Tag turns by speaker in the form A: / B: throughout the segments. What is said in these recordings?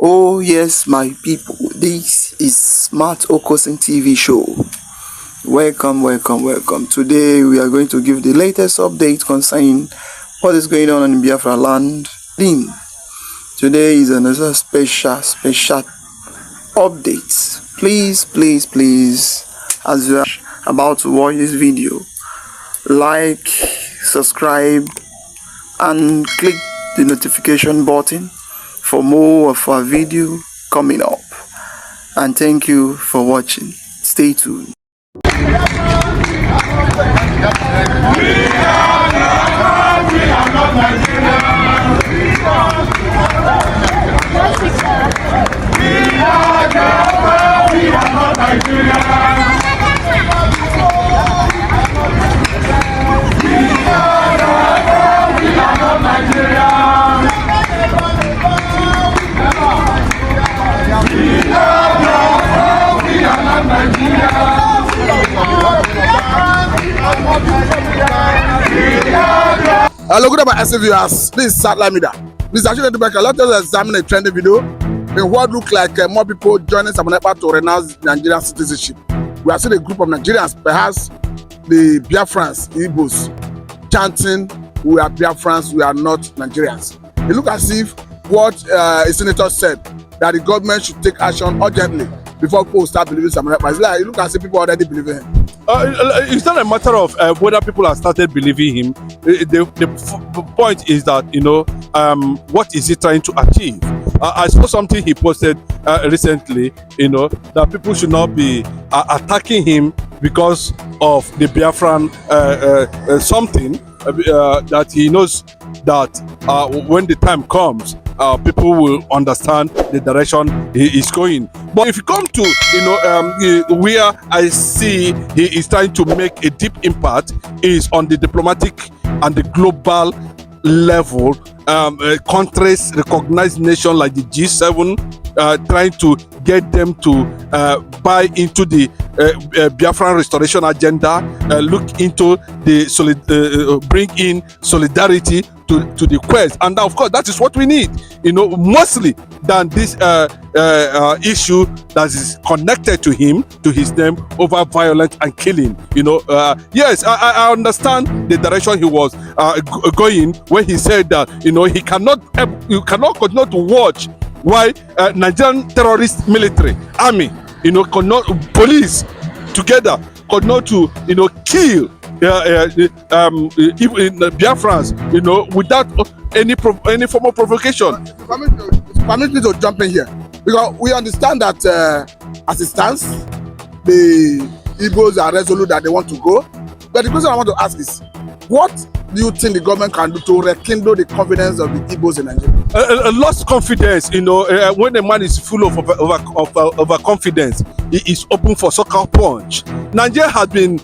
A: Oh yes, my people, this is Smart Okosin TV show. Welcome. Today we are going to give the latest update concerning what is going on in Biafra land. Today is another special update. Please, as you are about to watch this video, like, subscribe, and click the notification button for more of our video coming up. And thank you for watching. Stay tuned.
B: Hello, good about viewers. This is Satellite Media. Mr. Ashile Dubeka, let us examine a trending video in what look like more people joining some Ekpa to renounce Nigerian citizenship. We are seeing a group of Nigerians, perhaps the Biafrans, Igbos, chanting, "We are Biafrans, we are not Nigerians." It looks as if what a senator said, that the government should take action urgently before people start believing some Ekpa. It's like, it looks as if people already believe in him.
C: It's not a matter of whether people have started believing him. The point is that, what is he trying to achieve? I saw something he posted recently, that people should not be attacking him because of the Biafran something that he knows that when the time comes, people will understand the direction he is going. But if you come to where I see he is trying to make a deep impact is on the diplomatic and the global level. Countries, recognized nations like the G7, trying to get them to buy into the Biafran restoration agenda, look into the bring in solidarity to the quest, and of course that is what we need, mostly than this issue that is connected to him, to his name, over violence and killing. Yes, I understand the direction he was going when he said that you cannot continue to watch why Nigerian terrorist military army, could not, police together could not to kill Biafrans, without any form of provocation.
B: Permit me to jump in here, because we understand that as it stands, the Igbos are resolute that they want to go. But the question I want to ask is, what do you think the government can do to rekindle the confidence of the Igbos in Nigeria?
C: Lost confidence, when a man is full of overconfidence, he is open for sucker punch. Nigeria has been,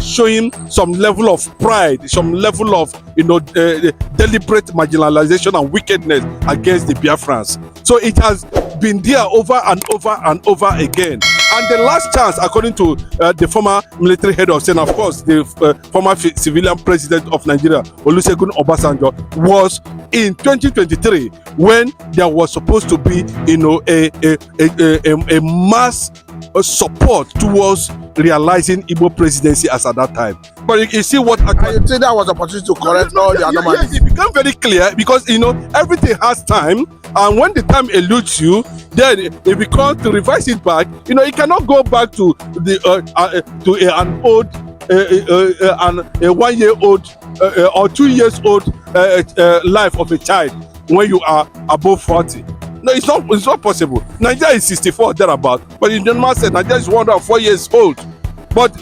C: showing some level of pride, some level of, deliberate marginalization and wickedness against the Biafrans. So it has been there over and over again. And the last chance, according to the former military head of state, of course, the former civilian president of Nigeria, Olusegun Obasanjo, was in 2023, when there was supposed to be, a mass support towards realizing Igbo presidency as at that time. But you see what
B: you think that was opportunity to correct all the anomalies?
C: Yes, it became very clear, because everything has time, and when the time eludes you, then it becomes to revise it back. It cannot go back to the an old a 1 year old or 2 years old life of a child when you are above 40. No, it's not possible. Nigeria is 64 thereabout, but the gentleman said Nigeria is 104 years old. But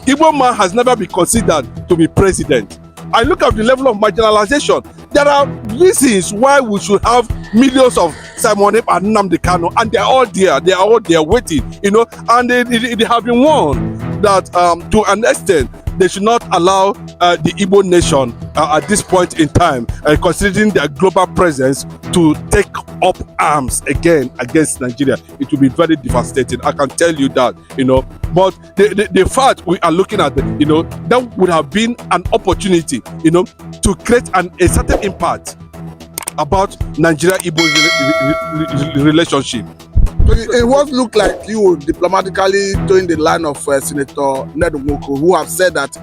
C: Igbo man has never been considered to be president. I look at the level of marginalization. There are reasons why we should have millions of Simon Ekpa and Nnamdi Kanu, and they are all there. They are all there waiting, and they have been warned that to an extent they should not allow the Igbo nation at this point in time, considering their global presence, to take up arms again against Nigeria. It will be very devastating. I can tell you that, But the fact we are looking at, that would have been an opportunity, to create a certain impact about Nigeria-Igbo relationship.
B: It was look like you diplomatically towing the line of Senator Ned Nwoko, who have said that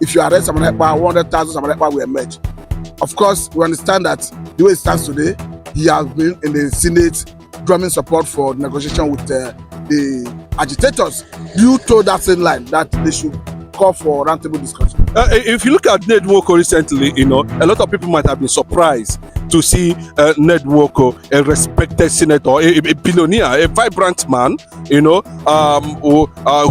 B: if you arrest Simon Ekpa, 100,000 Simon Ekpa will emerge. Of course, we understand that the way it stands today, he has been in the Senate drumming support for negotiation with the agitators. You told that same line that they should call for roundtable discussion.
C: If you look at Ned Nwoko recently, a lot of people might have been surprised to see Ned Nwoko, a respected senator, a billionaire, a vibrant man,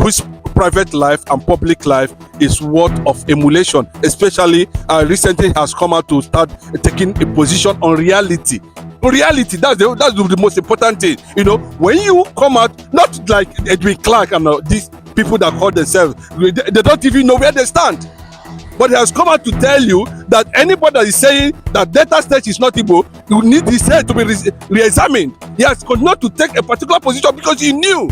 C: whose private life and public life is worth of emulation. Especially recently has come out to start taking a position on reality. Reality, that's the most important thing. When you come out, not like Edwin Clark and these people that call themselves, they don't even know where they stand. But he has come out to tell you that anybody that is saying that Delta State is not Igbo, you need his head to be re-examined. He has continued to take a particular position because he knew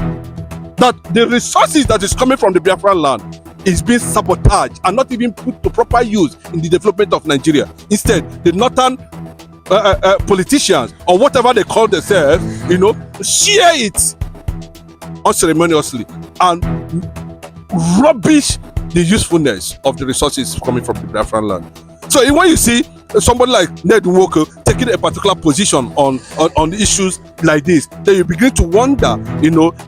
C: that the resources that is coming from the Biafra land is being sabotaged and not even put to proper use in the development of Nigeria. Instead, the northern politicians or whatever they call themselves, share it unceremoniously and rubbish the usefulness of the resources coming from the Biafran land. So when you see somebody like Ned Nwoko taking a particular position on issues like this, then you begin to wonder,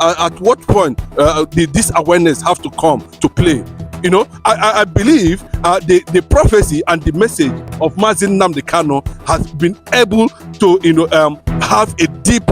C: at what point did this awareness have to come to play? I believe the prophecy and the message of Mazin Nnamdi Kanu has been able to, have a deep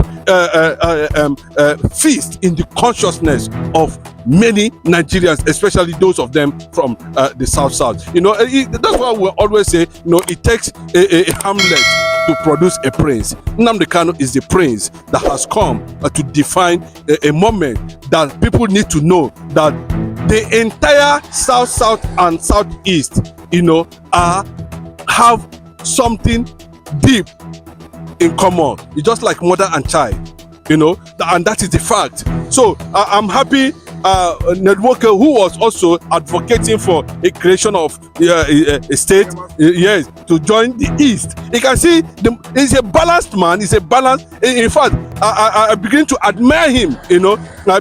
C: feast in the consciousness of many Nigerians, especially those of them from the South. That's why we always say, it takes a Hamlet to produce a prince. Nnamdi Kanu is the prince that has come to define a moment that people need to know that the entire South and Southeast, have something deep in common. It's just like mother and child, and that is the fact. So I'm happy Ned Nwoko, who was also advocating for a creation of a state, yes, to join the East. You can see he's a balanced man. He's a balanced. In fact, I begin to admire him,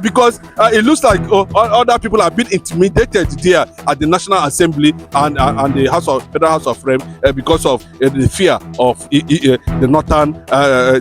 C: because it looks like other people have been intimidated there at the National Assembly and the Federal House of Rem because of the fear of the northern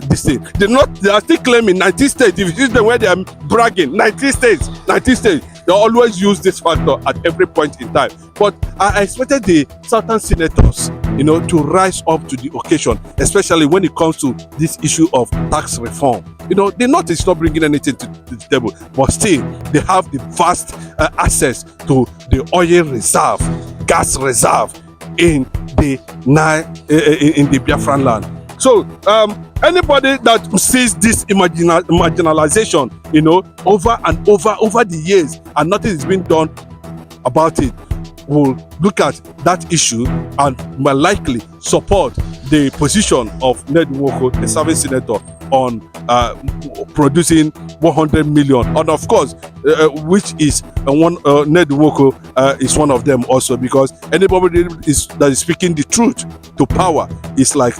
C: this thing. They are still claiming 19 states. If you see the way they are bragging, 19 states. They always use this factor at every point in time. But I expected the southern senators, to rise up to the occasion, especially when it comes to this issue of tax reform. The North is not bringing anything to the table, but still they have the vast access to the oil reserve, gas reserve in the Biafran land. So anybody that sees this marginalization, over and over the years, and nothing is being done about it, will look at that issue and more likely support the position of Ned Nwoko, the serving senator, on producing 100 million, and of course, which is Ned Nwoko is one of them also, because anybody that is speaking the truth to power is like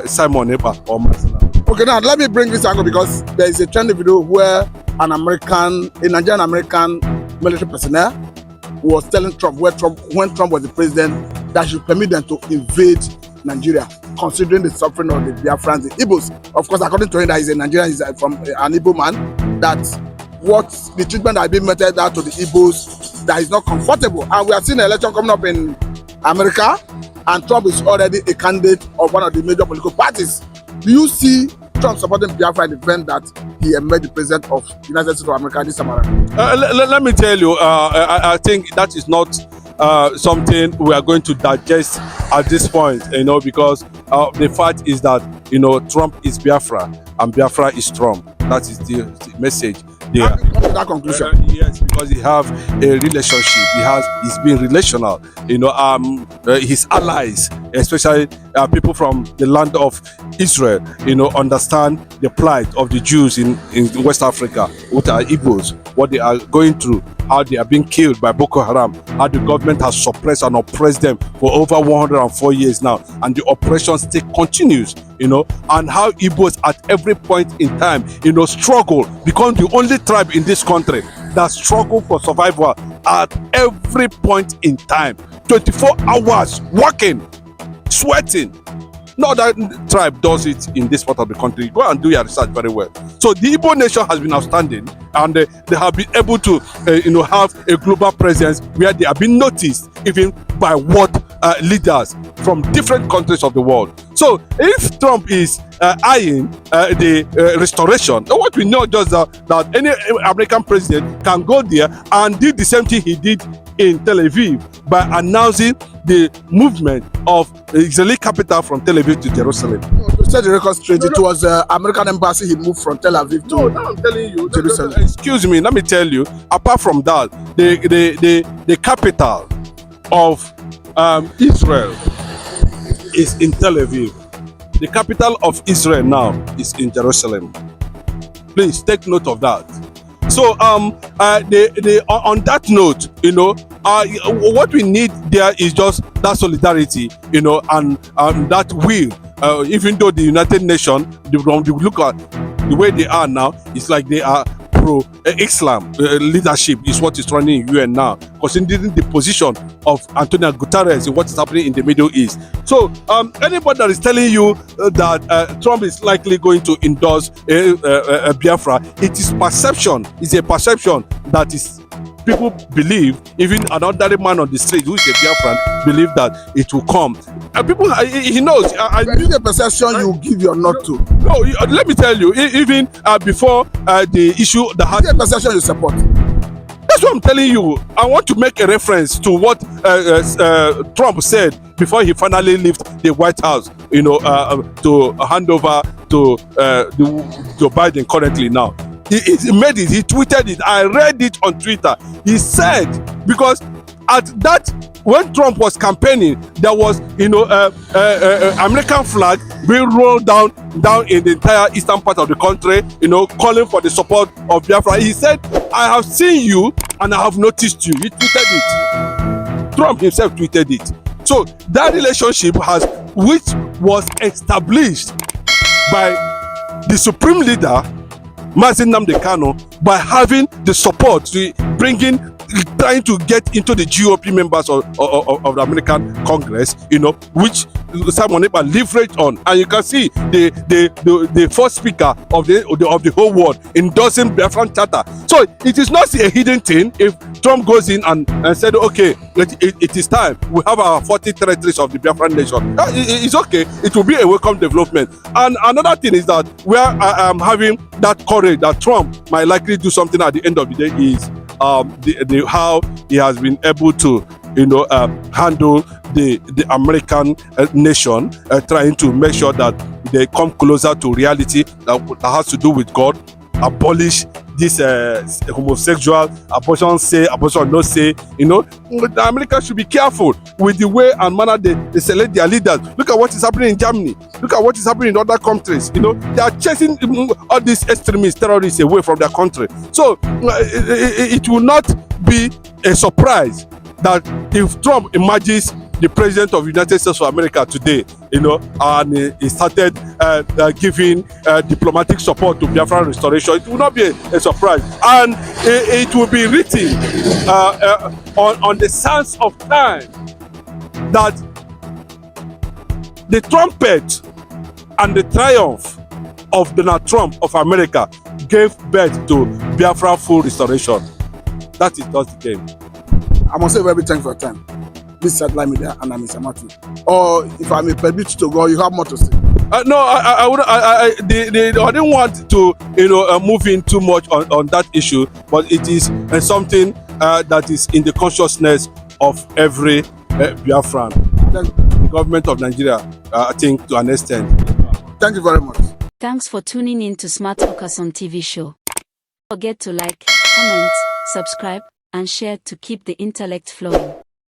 C: Simon Ekpa or Masina.
B: Okay, now let me bring this angle, because there is a trending video where a Nigerian American military personnel was telling Trump, when Trump was the president, that should permit them to invade Nigeria, considering the suffering of the Biafrans, the Igbos. Of course, according to him, that he's a Nigerian, he's from an Igbo man, that the treatment that has been meted out to the Igbos, that is not comfortable. And we are seeing an election coming up in America, and Trump is already a candidate of one of the major political parties. Do you see Trump supporting Biafra in the event that he emerged the president of the United States of America this summer?
C: Let me tell you, I think that is not something we are going to digest at this point, because the fact is that, Trump is Biafra and Biafra is Trump. That is the message there.
B: That conclusion.
C: Yes, because he have a relationship. He's been relational. His allies, especially people from the land of Israel, understand the plight of the Jews in West Africa, what are Igbos, what they are going through, how they are being killed by Boko Haram, how the government has suppressed and oppressed them for over 104 years now, and the oppression still continues, and how Igbos at every point in time, struggle, become the only tribe in this country that struggle for survival at every point in time, 24 hours working, sweating. No other tribe does it in this part of the country. Go and do your research very well. So the Igbo nation has been outstanding, and they have been able to have a global presence where they have been noticed even by world leaders from different countries of the world. So if Trump is eyeing the restoration, what we know just that any American president can go there and do the same thing he did in Tel Aviv by announcing the movement of the Israeli capital from Tel Aviv to Jerusalem.
B: No, to set the record straight, it was American embassy he moved from Tel Aviv to
C: now I'm telling you,
B: Jerusalem.
C: Excuse me, let me tell you, apart from that, the capital of Israel is in Tel Aviv. The capital of Israel now is in Jerusalem. Please take note of that. So on that note, what we need there is just that solidarity, and that will. Even though the United Nations, when you look at the way they are now, it's like they are pro-Islam leadership is what is running in UN now, considering the position of Antonio Guterres in what is happening in the Middle East. So anybody that is telling you that Trump is likely going to endorse Biafra, it is perception. It's a perception that is people believe. Even an ordinary man on the street who is a Biafran believe that it will come. People, he knows.
B: Is the perception you give your nod to?
C: No, let me tell you. Even before the issue,
B: the perception you support.
C: That's what I'm telling you. I want to make a reference to what Trump said before he finally left the White House, to hand over to Joe Biden currently now. He made it, he tweeted it, I read it on Twitter. He said, because at that, when Trump was campaigning, there was, American flag being rolled down in the entire eastern part of the country, calling for the support of Biafra. He said, I have seen you and I have noticed you. He tweeted it. Trump himself tweeted it. So that relationship which was established by the supreme leader, Mazi Nnamdi Kanu, by having the support, trying to get into the GOP members of the American Congress, which Simon Ekpa leveraged on, and you can see the first speaker of the whole world endorsing Biafran Charter. So it is not a hidden thing. If Trump goes in and said, okay, it is time, we have our 40 territories of the Biafran nation, it's okay. It will be a welcome development. And another thing is that where I am having that courage that Trump might likely do something at the end of the day is how he has been able to handle the American nation, trying to make sure that they come closer to reality that has to do with God, abolish this homosexual, abortion say, abortion no say. The Americans should be careful with the way and manner they select their leaders. Look at what is happening in Germany. Look at what is happening in other countries. They are chasing all these extremists, terrorists away from their country. So it will not be a surprise that if Trump emerges the president of the United States of America today, and he started giving diplomatic support to Biafra restoration, it will not be a surprise. And it will be written on the sands of time that the trumpet and the triumph of Donald Trump of America gave birth to Biafra full restoration. That is just the game.
B: I must say very thank you for your time. This is Media, and I'm Mr. Martin. Or if I may permit you to go, you have more to say.
C: No, I didn't want to move in too much on that issue, but it is something that is in the consciousness of every Biafran. The government of Nigeria, I think, to an extent.
B: Thank you very much.
D: Thanks for tuning in to Smart Okason TV show. Don't forget to like, comment, subscribe, and share to keep the intellect flowing.